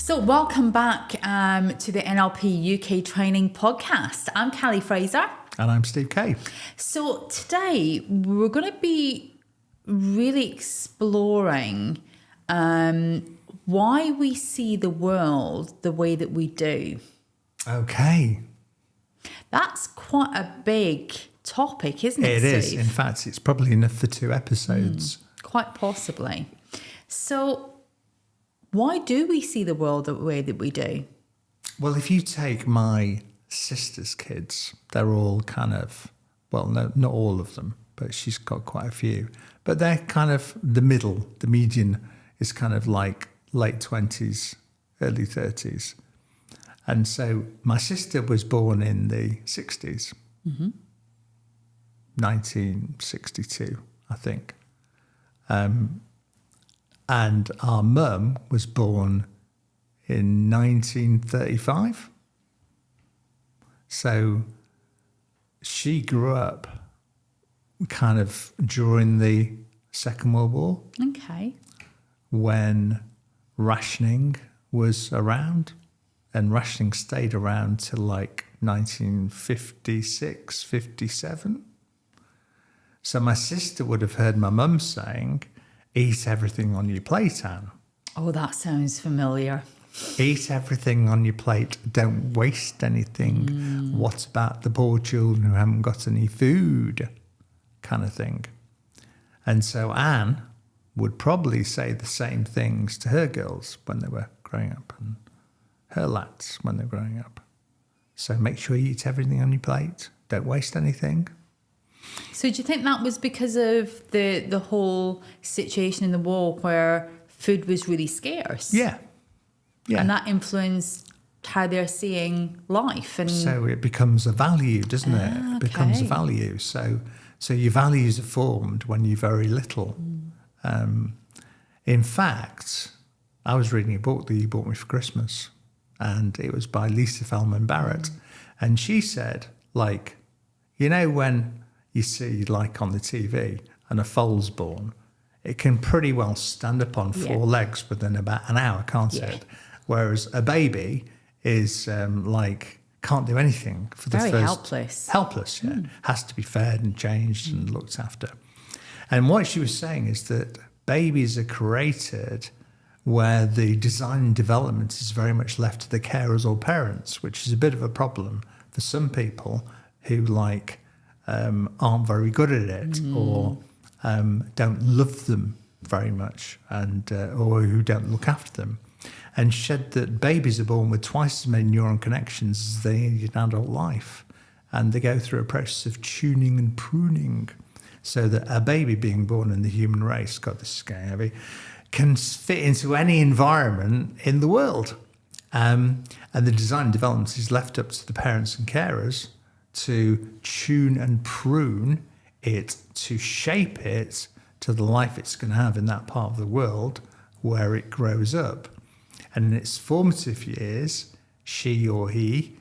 So welcome back to the NLP UK Training Podcast. I'm Callie Fraser. And I'm Steve Kay. So today we're going to be really exploring why we see the world the way that we do. Okay. That's quite a big topic, isn't it, It Steve? is. In fact, it's probably enough for 2 episodes. Quite possibly. So why do we see the world the way that we do? Well, if you take my sister's kids, they're all kind of, well, no, not all of them, but she's got quite a few. But they're kind of the middle, the median is kind of like late 20s, early 30s. And so my sister was born in the 60s, 1962, I think. And our mum was born in 1935. So she grew up kind of during the Second World War, Okay. when rationing was around, and rationing stayed around till like 1956, 57. So my sister would have heard my mum saying, "Eat everything on your plate, Anne. Oh, that sounds familiar. Eat everything on your plate. Don't waste anything. What about the poor children who haven't got any food?" kind of thing. And so Anne would probably say the same things to her girls when they were growing up, and her lads when they're growing up. So make sure you eat everything on your plate. Don't waste anything. So do you think that was because of the whole situation in the war where food was really scarce? Yeah. Yeah. And that influenced how they're seeing life. And So it becomes a value, doesn't it? It becomes a okay. value. So your values are formed when you're very little. In fact, I was reading a book that you bought me for Christmas, and it was by Lisa Feldman Barrett. And she said, like, you know, when you see, like on the TV, and a foal's born, it can pretty well stand up on 4 legs within about an hour, can't it? Whereas a baby is can't do anything for the Very first... helpless. Helpless, yeah. Has to be fed and changed and looked after. And what she was saying is that babies are created where the design and development is very much left to the carers or parents, which is a bit of a problem for some people who aren't very good at it or don't love them very much, and or who don't look after them. And she said that babies are born with twice as many neuron connections as they need in adult life. And they go through a process of tuning and pruning, so that a baby being born in the human race, God, this is getting heavy, can fit into any environment in the world. And the design and development is left up to the parents and carers to tune and prune it, to shape it to the life it's going to have in that part of the world where it grows up. And in its formative years, she or he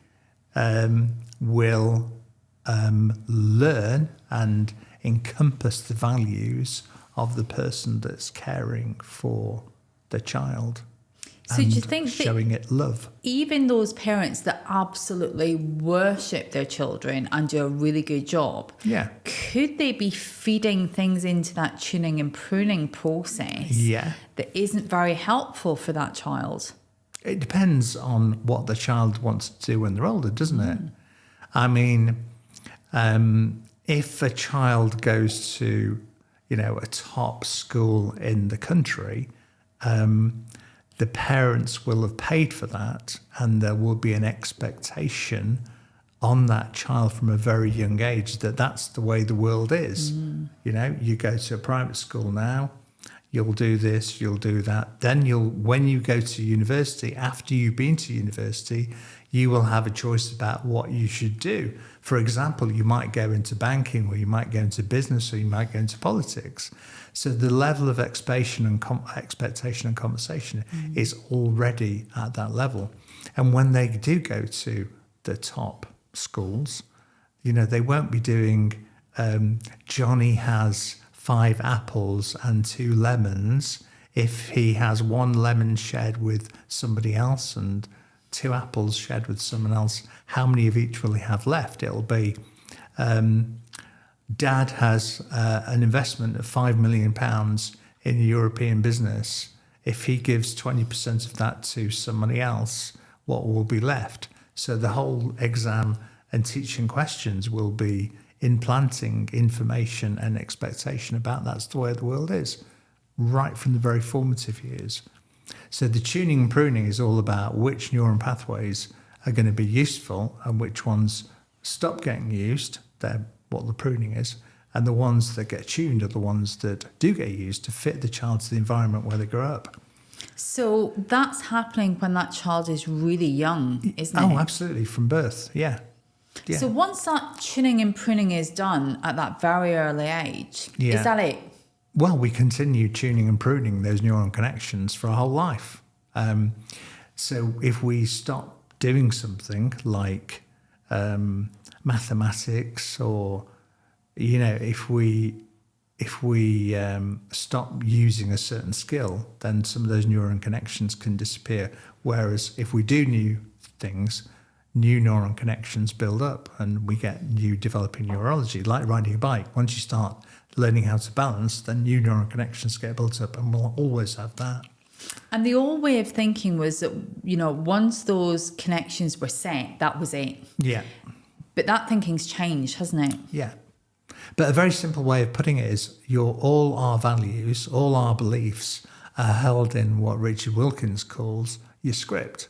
will learn and encompass the values of the person that's caring for the child. So do you think showing it love? Even those parents that absolutely worship their children and do a really good job, could they be feeding things into that tuning and pruning process that isn't very helpful for that child? It depends on what the child wants to do when they're older, doesn't it? I mean, if a child goes to, a top school in the country, the parents will have paid for that, and there will be an expectation on that child from a very young age that that's the way the world is. You go to a private school now, you'll do this, you'll do that. Then when you go to university, after you've been to university, you will have a choice about what you should do. For example, you might go into banking, or you might go into business, or you might go into politics. So the level of expectation and conversation is already at that level. And when they do go to the top schools, they won't be doing Johnny has 5 apples and 2 lemons if he has 1 lemon shared with somebody else and 2 apples shared with someone else, how many of each will he have left? It'll be, Dad has an investment of £5 million in a European business. If he gives 20% of that to somebody else, what will be left? So the whole exam and teaching questions will be implanting information and expectation about that's the way the world is, right from the very formative years. So the tuning and pruning is all about which neuron pathways are going to be useful and which ones stop getting used. They're what the pruning is. And the ones that get tuned are the ones that do get used to fit the child to the environment where they grow up. So that's happening when that child is really young, isn't it? Oh, absolutely. From birth, yeah. So once that tuning and pruning is done at that very early age, is that it? Well, we continue tuning and pruning those neuron connections for our whole life. So if we stop doing something like mathematics, or if we stop using a certain skill, then some of those neuron connections can disappear. Whereas if we do new things, new neuron connections build up and we get new developing neurology, like riding a bike. Once you start learning how to balance, then new neuron connections get built up, and we'll always have that. And the old way of thinking was that, once those connections were set, that was it. Yeah. But that thinking's changed, hasn't it? Yeah. But a very simple way of putting it is all our values, all our beliefs are held in what Richard Wilkins calls your script.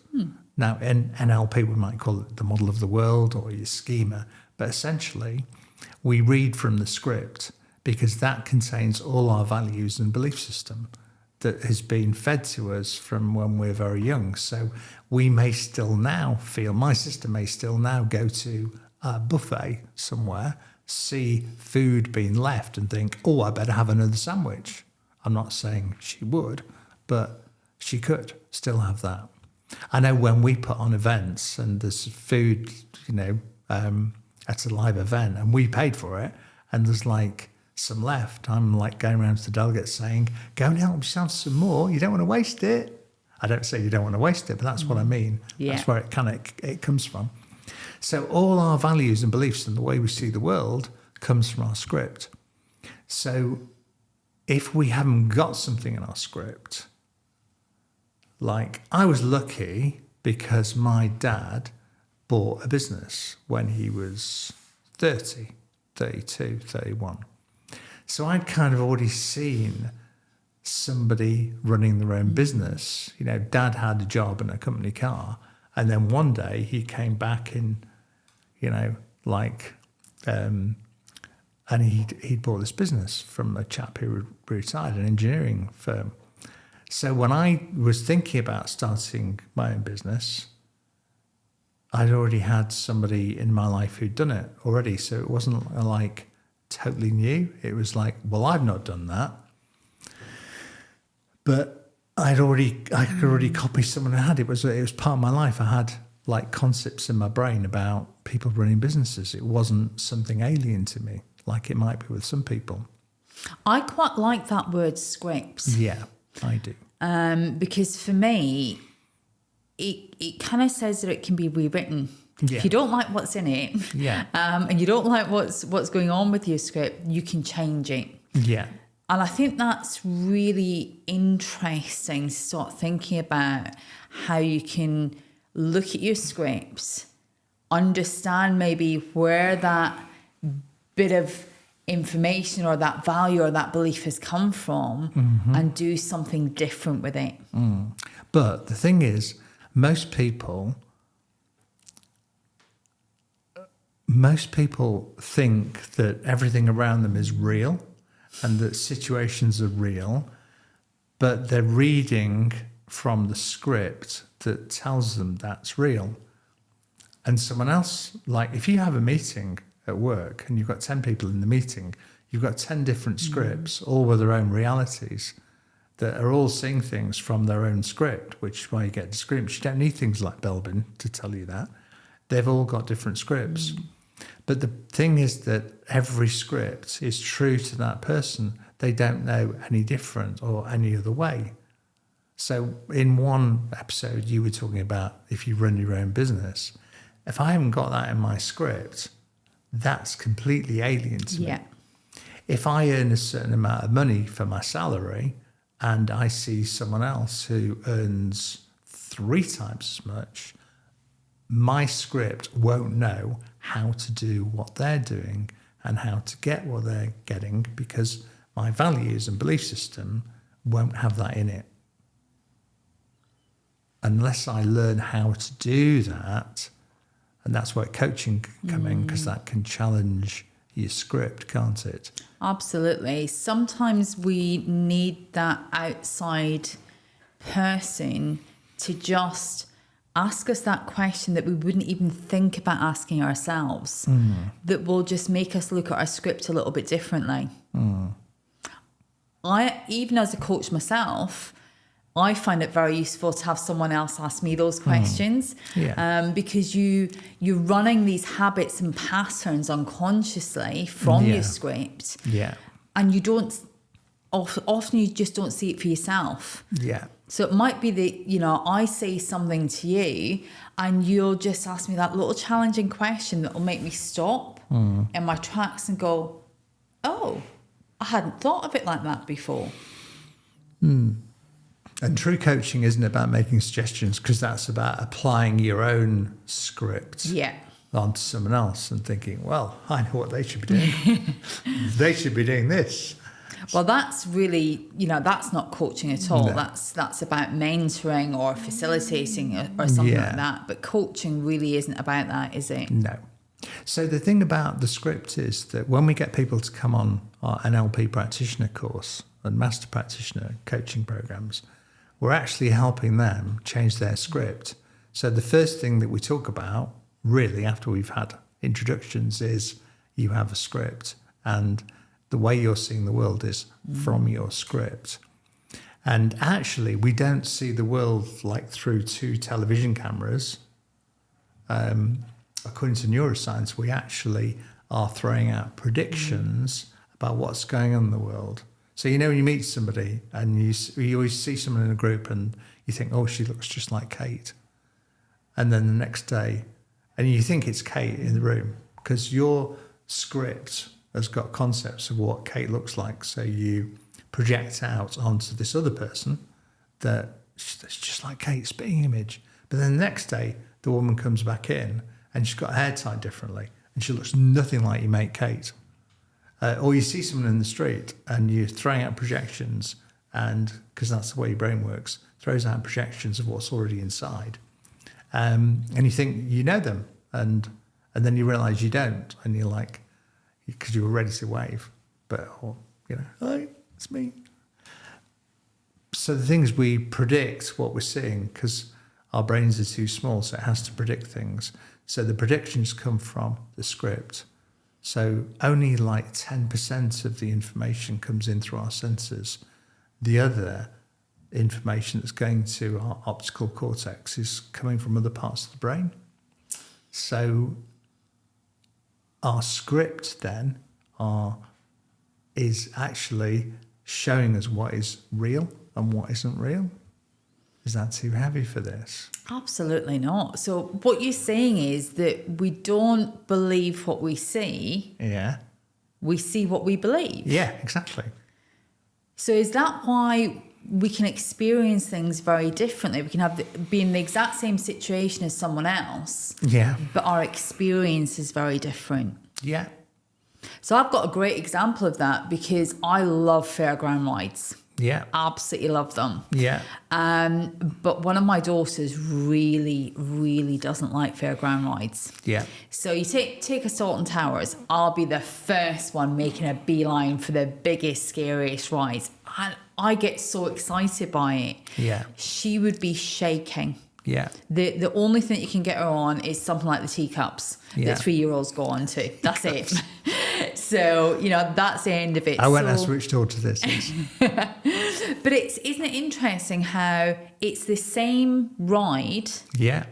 Now, in NLP, we might call it the model of the world or your schema. But essentially, we read from the script because that contains all our values and belief system that has been fed to us from when we're very young. So we may still now feel, my sister may still now go to a buffet somewhere, see food being left and think, oh, I better have another sandwich. I'm not saying she would, but she could still have that. I know when we put on events and there's food, at a live event and we paid for it and there's like some left, I'm like going around to the delegates saying, go and help yourself some more. You don't want to waste it. I don't say you don't want to waste it, but that's what I mean. Yeah. That's where it comes from. So all our values and beliefs and the way we see the world comes from our script. So if we haven't got something in our script, like I was lucky because my dad bought a business when he was 30, 32, 31. So I'd kind of already seen somebody running their own business. Dad had a job in a company car. And then one day he came back in, and he'd bought this business from a chap who retired, an engineering firm. So when I was thinking about starting my own business, I'd already had somebody in my life who'd done it already. So it wasn't like totally new. It was like, well, I've not done that. But I could already copy someone who had it. It was part of my life. I had like concepts in my brain about people running businesses. It wasn't something alien to me, like it might be with some people. I quite like that word scripts. Yeah, I do. Because for me, it kind of says that it can be rewritten. Yeah. If you don't like what's in it, and you don't like what's going on with your script, you can change it. Yeah. And I think that's really interesting to start thinking about how you can look at your scripts, understand maybe where that bit of information or that value or that belief has come from, and do something different with it. But the thing is, most people think that everything around them is real and that situations are real, but they're reading from the script that tells them that's real. And someone else, like if you have a meeting at work and you've got 10 people in the meeting, you've got 10 different scripts, all with their own realities, that are all seeing things from their own script, which is why you get disagreements. You don't need things like Belbin to tell you that. They've all got different scripts. But the thing is that every script is true to that person. they don't know any different or any other way. So in one episode, you were talking about if you run your own business. If I haven't got that in my script, that's completely alien to me. If I earn a certain amount of money for my salary and I see someone else who earns 3 times as much, my script won't know how to do what they're doing and how to get what they're getting, because my values and belief system won't have that in it. Unless I learn how to do that, and that's where coaching can come in, because that can challenge your script, can't it? Absolutely. Sometimes we need that outside person to just ask us that question that we wouldn't even think about asking ourselves, that will just make us look at our script a little bit differently. I, even as a coach myself, I find it very useful to have someone else ask me those questions, because you're running these habits and patterns unconsciously from your script, and you don't often you just don't see it for yourself. So it might be that I say something to you, and you'll just ask me that little challenging question that will make me stop in my tracks and go, "Oh, I hadn't thought of it like that before." And true coaching isn't about making suggestions, because that's about applying your own script onto someone else and thinking, well, I know what they should be doing. They should be doing this. Well, that's really, that's not coaching at all. No. That's about mentoring or facilitating or something like that. But coaching really isn't about that, is it? No. So the thing about the script is that when we get people to come on our NLP practitioner course and Master Practitioner coaching programs, we're actually helping them change their script. So the first thing that we talk about, really, after we've had introductions, is you have a script, and the way you're seeing the world is from your script. And actually, we don't see the world like through 2 television cameras. According to neuroscience, we actually are throwing out predictions about what's going on in the world. So, when you meet somebody and you always see someone in a group and you think, oh, she looks just like Kate. And then the next day, and you think it's Kate in the room, because your script has got concepts of what Kate looks like. So you project out onto this other person that it's just like Kate, spitting image. But then the next day, the woman comes back in and she's got her hair tied differently and she looks nothing like your mate Kate. Or you see someone in the street and you're throwing out projections, and because that's the way your brain works, throws out projections of what's already inside. And you think you know them, and then you realise you don't, and you're like, because you were ready to wave, but hi, it's me. So the thing is, we predict what we're seeing because our brains are too small, so it has to predict things. So the predictions come from the script. So only like 10% of the information comes in through our senses. The other information that's going to our optical cortex is coming from other parts of the brain. So our script then is actually showing us what is real and what isn't real. Is that too heavy for this? Absolutely not. So what you're saying is that we don't believe what we see. Yeah. We see what we believe. Yeah, exactly. So is that why we can experience things very differently? We can be in the exact same situation as someone else. Yeah. But our experience is very different. Yeah. So I've got a great example of that because I love fairground rides. Yeah. Absolutely love them. Yeah. But one of my daughters really, really doesn't like fairground rides. Yeah. So you take us to Alton Towers, I'll be the first one making a beeline for the biggest, scariest rides. And I get so excited by it. Yeah. She would be shaking. Yeah. The only thing you can get her on is something like the teacups that 3-year-olds go on to. That's it. So, that's the end of it. I won't ask which daughter this is. But isn't it interesting how it's the same ride? Yeah.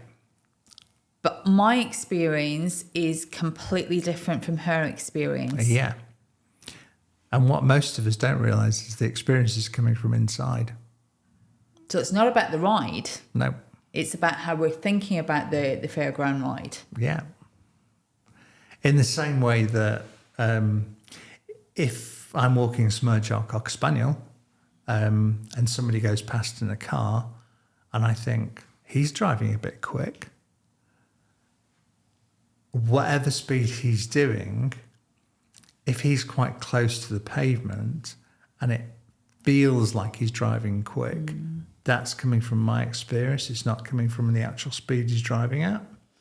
But my experience is completely different from her experience. Yeah. And what most of us don't realise is the experience is coming from inside. So it's not about the ride. No. It's about how we're thinking about the fairground ride. Yeah. In the same way that if I'm walking a Smurch Cocker Spaniel and somebody goes past in a car and I think he's driving a bit quick, whatever speed he's doing, if he's quite close to the pavement and it feels like he's driving quick, that's coming from my experience. It's not coming from the actual speed he's driving at.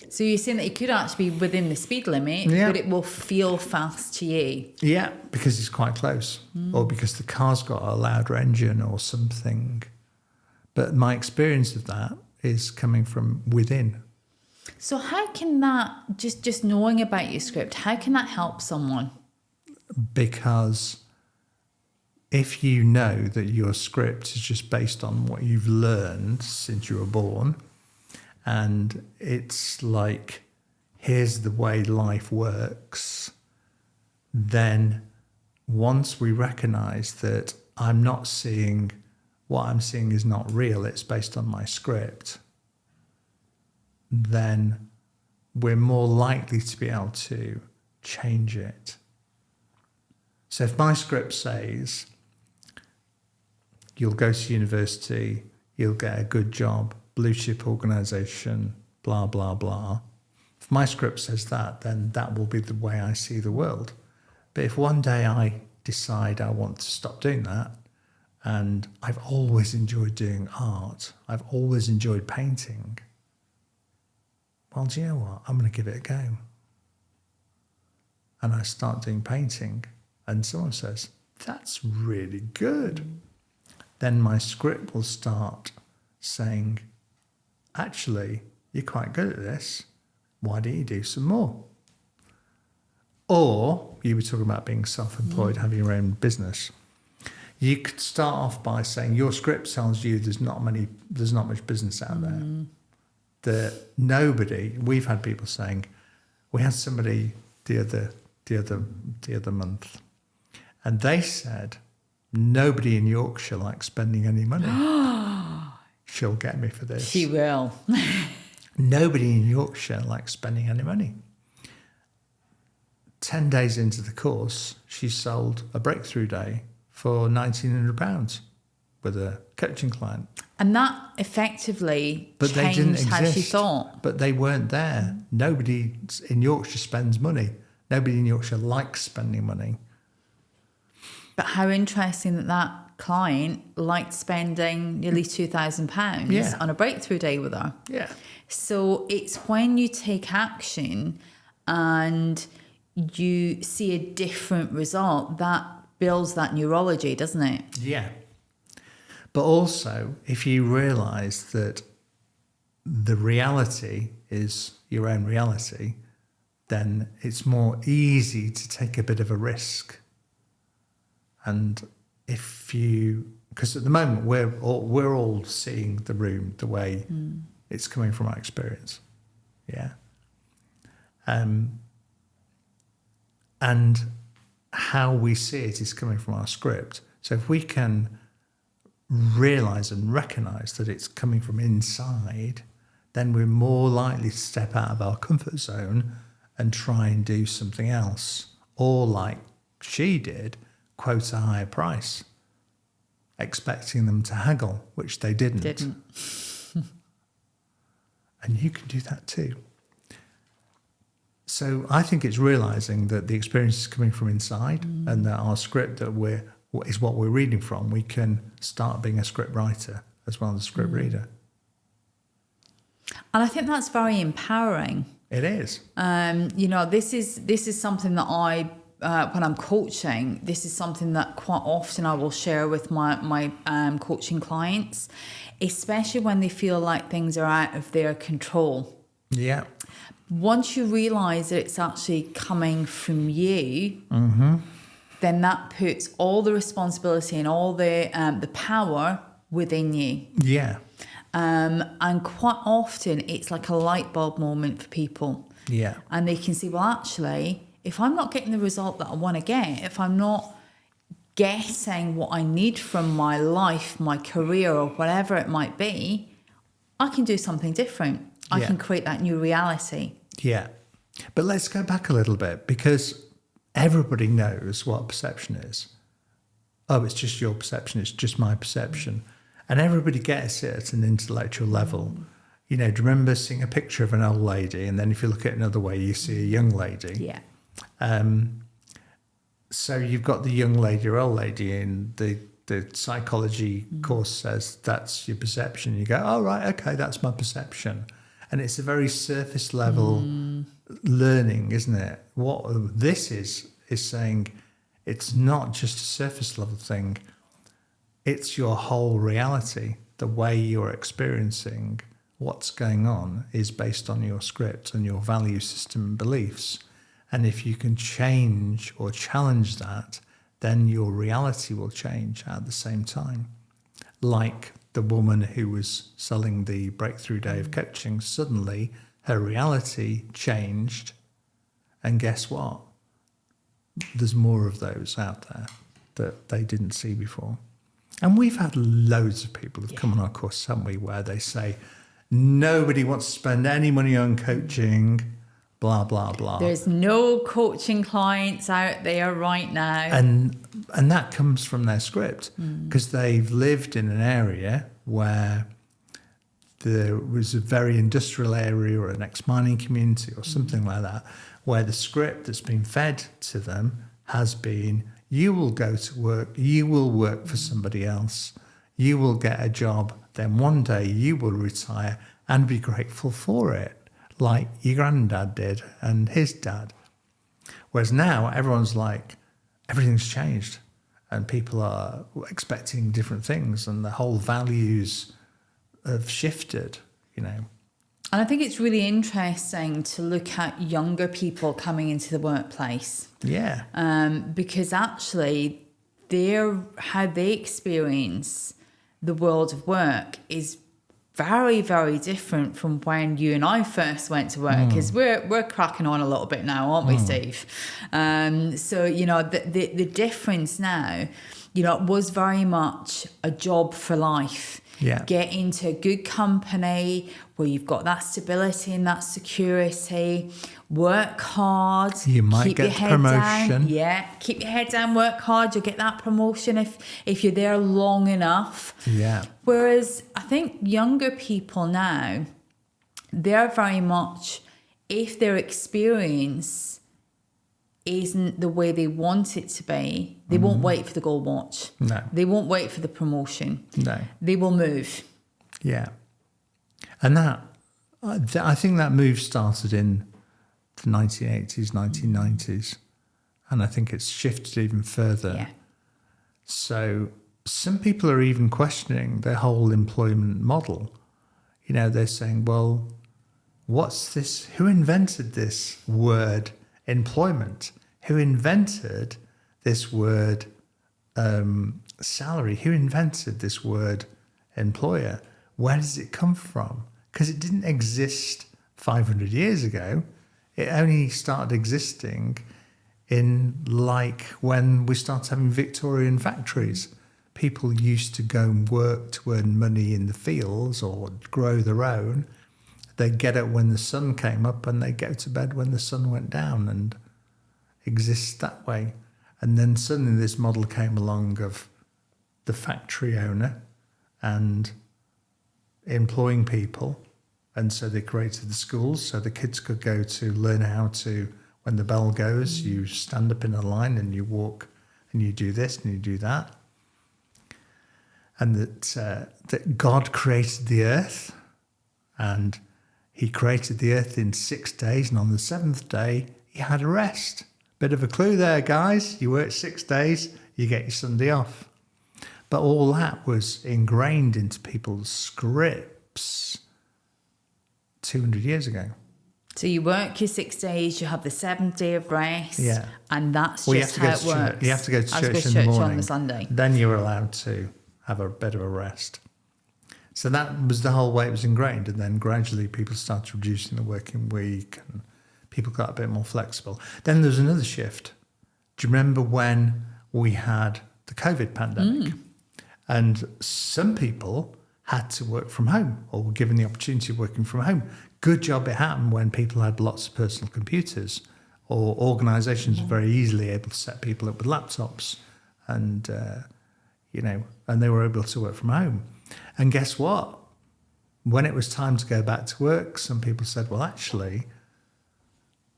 So you're saying that it could actually be within the speed limit, but it will feel fast to you? Yeah, because it's quite close, or because the car's got a louder engine or something. But my experience of that is coming from within. So how can that, just knowing about your script, how can that help someone? Because if you know that your script is just based on what you've learned since you were born, and it's like, here's the way life works, then once we recognize that I'm not seeing, what I'm seeing is not real, it's based on my script, then we're more likely to be able to change it. So if my script says, you'll go to university, you'll get a good job, blue chip organisation, blah, blah, blah. If my script says that, then that will be the way I see the world. But if one day I decide I want to stop doing that, and I've always enjoyed doing art, I've always enjoyed painting, well, do you know what? I'm going to give it a go. And I start doing painting, and someone says, that's really good. Then my script will start saying, actually, you're quite good at this. Why don't you do some more? Or you were talking about being self-employed, having your own business. You could start off by saying your script tells you there's not much business out there. That nobody, we've had people saying, we had somebody the other month, and they said, nobody in Yorkshire likes spending any money. She'll get me for this. She will. Nobody in Yorkshire likes spending any money. 10 days into the course, she sold a breakthrough day for £1,900 with a coaching client. And that effectively changed how she thought. But they weren't there. Nobody in Yorkshire spends money. Nobody in Yorkshire likes spending money. But how interesting that client liked spending nearly £2,000 on a breakthrough day with her. Yeah. So it's when you take action and you see a different result that builds that neurology, doesn't it? Yeah. But also, if you realise that the reality is your own reality, then it's more easy to take a bit of a risk. And if you, because at the moment we're all seeing the room the way it's coming from our experience, yeah. And how we see it is coming from our script. So if we can realise and recognise that it's coming from inside, then we're more likely to step out of our comfort zone and try and do something else, or like she did, quote a higher price, expecting them to haggle, which they didn't. And you can do that too. So I think it's realising that the experience is coming from inside and that our script is what we're reading from. We can start being a script writer as well as a script reader. And I think that's very empowering. It is. This is something that I, when I'm coaching, this is something that quite often I will share with my coaching clients, especially when they feel like things are out of their control. Yeah. Once you realise that it's actually coming from you, then that puts all the responsibility and all the power within you. Yeah. And quite often it's like a light bulb moment for people. Yeah. And they can see, well, actually, if I'm not getting the result that I want to get, if I'm not getting what I need from my life, my career, or whatever it might be, I can do something different. I can create that new reality. Yeah. But let's go back a little bit, because everybody knows what perception is. Oh, it's just your perception. It's just my perception. And everybody gets it at an intellectual level. You know, do you remember seeing a picture of an old lady, and then if you look at it another way, you see a young lady? Yeah. So you've got the young lady or old lady, and the psychology course says that's your perception. You go, oh, right, okay, that's my perception. And it's a very surface level learning, isn't it? What this is saying, it's not just a surface level thing. It's your whole reality. The way you're experiencing what's going on is based on your script and your value system and beliefs. And if you can change or challenge that, then your reality will change at the same time. Like the woman who was selling the breakthrough day of coaching, suddenly her reality changed. And guess what? There's more of those out there that they didn't see before. And we've had loads of people who've come on our course, haven't we, where they say, nobody wants to spend any money on coaching, blah, blah, blah. There's no coaching clients out there right now. And that comes from their script, because they've lived in an area where there was a very industrial area or an ex-mining community or something like that, where the script that's been fed to them has been, you will go to work, you will work for somebody else, you will get a job, then one day you will retire and be grateful for it, like your granddad did and his dad. Whereas now everyone's like, everything's changed and people are expecting different things and the whole values have shifted, you know. And I think it's really interesting to look at younger people coming into the workplace. Yeah. Because actually how they experience the world of work is very, very different from when you and I first went to work, because we're cracking on a little bit now, aren't we, Steve? So, you know, the difference now, you know, was very much a job for life. Yeah. Get into a good company where you've got that stability and that security. Work hard. You might keep get your head promotion. Down. Yeah, keep your head down, work hard. You'll get that promotion if you're there long enough. Yeah. Whereas I think younger people now, they're very much, if their experience isn't the way they want it to be, they won't wait for the gold watch. No. They won't wait for the promotion. No. They will move. Yeah. And that, I think that move started in the 1980s, 1990s. And I think it's shifted even further. Yeah. So some people are even questioning their whole employment model. You know, they're saying, well, what's this? Who invented this word employment? Who invented this word salary? Who invented this word employer? Where does it come from? Because it didn't exist 500 years ago. It only started existing in like when we started having Victorian factories. People used to go and work to earn money in the fields or grow their own. They'd get up when the sun came up and they'd go to bed when the sun went down and exist that way. And then suddenly this model came along of the factory owner and employing people. And so they created the schools so the kids could go to learn how to, when the bell goes, you stand up in a line and you walk and you do this and you do that. And that God created the earth, and he created the earth in 6 days, and on the seventh day, he had a rest. Bit of a clue there, guys. You work 6 days, you get your Sunday off. But all that was ingrained into people's scripts 200 years ago. So you work your 6 days, you have the seventh day of rest, yeah, and that's just how it works. You have to go to church in the morning. On the Sunday. Then you're allowed to have a bit of a rest. So that was the whole way it was ingrained. And then gradually people started reducing the working week and people got a bit more flexible. Then there was another shift. Do you remember when we had the COVID pandemic. And some people had to work from home or were given the opportunity of working from home. Good job it happened when people had lots of personal computers, or organisations were very easily able to set people up with laptops, and and they were able to work from home. And guess what? When it was time to go back to work, some people said, well, actually,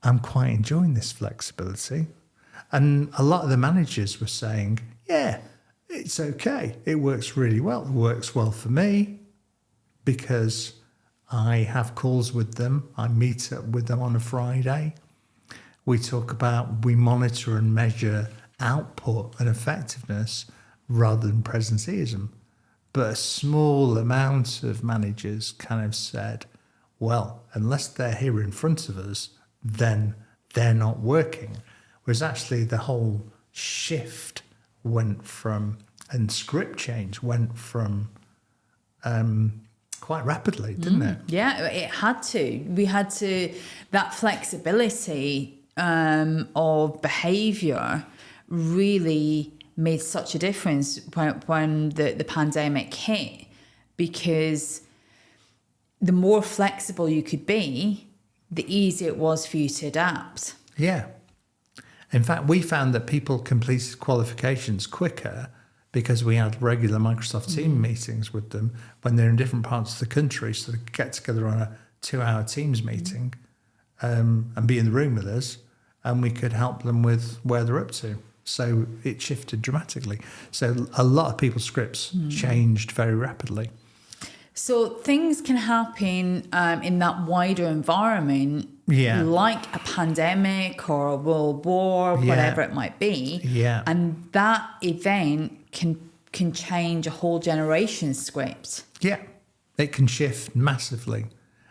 I'm quite enjoying this flexibility. And a lot of the managers were saying, yeah, it's okay. It works really well. It works well for me because I have calls with them. I meet up with them on a Friday. We monitor and measure output and effectiveness rather than presenteeism. But a small amount of managers kind of said, well, unless they're here in front of us, then they're not working. Whereas actually the whole shift and script change went from quite rapidly, didn't it? Yeah, it had to. We had to, that flexibility of behaviour really made such a difference when the pandemic hit, because the more flexible you could be, the easier it was for you to adapt. Yeah. In fact, we found that people completed qualifications quicker because we had regular Microsoft Teams meetings with them when they're in different parts of the country, so they could get together on a 2-hour Teams meeting and be in the room with us, and we could help them with where they're up to. So it shifted dramatically. So a lot of people's scripts changed very rapidly. So things can happen in that wider environment, like a pandemic or a world war, whatever it might be. Yeah. And that event can change a whole generation's script. Yeah, it can shift massively.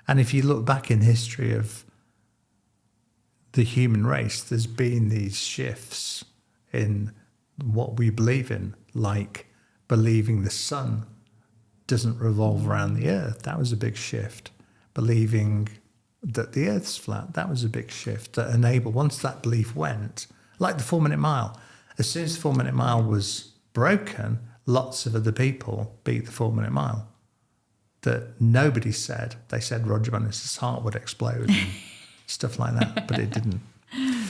And if you look back in history of the human race, there's been these shifts in what we believe in, like believing the sun doesn't revolve around the earth. That was a big shift. Believing that the earth's flat, that was a big shift that enabled, once that belief went, like the 4-minute mile, as soon as the 4-minute mile was broken, lots of other people beat the 4-minute mile. That nobody said. They said Roger Bannister's heart would explode and stuff like that, but it didn't.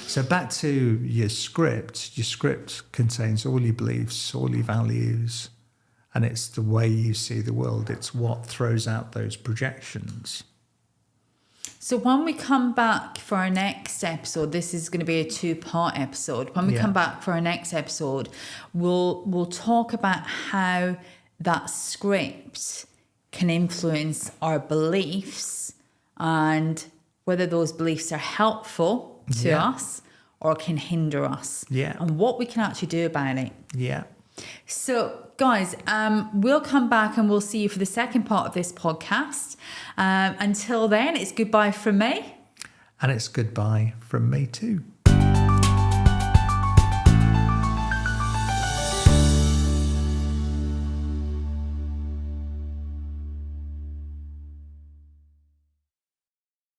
So back to your script contains all your beliefs, all your values, and it's the way you see the world. It's what throws out those projections. So when we come back for our next episode, this is going to be a 2-part episode. When we come back for our next episode, we'll talk about how that script can influence our beliefs and whether those beliefs are helpful to us or can hinder us. Yeah. And what we can actually do about it. Yeah. So, guys, we'll come back and we'll see you for the second part of this podcast. Until then, it's goodbye from me. And it's goodbye from me too.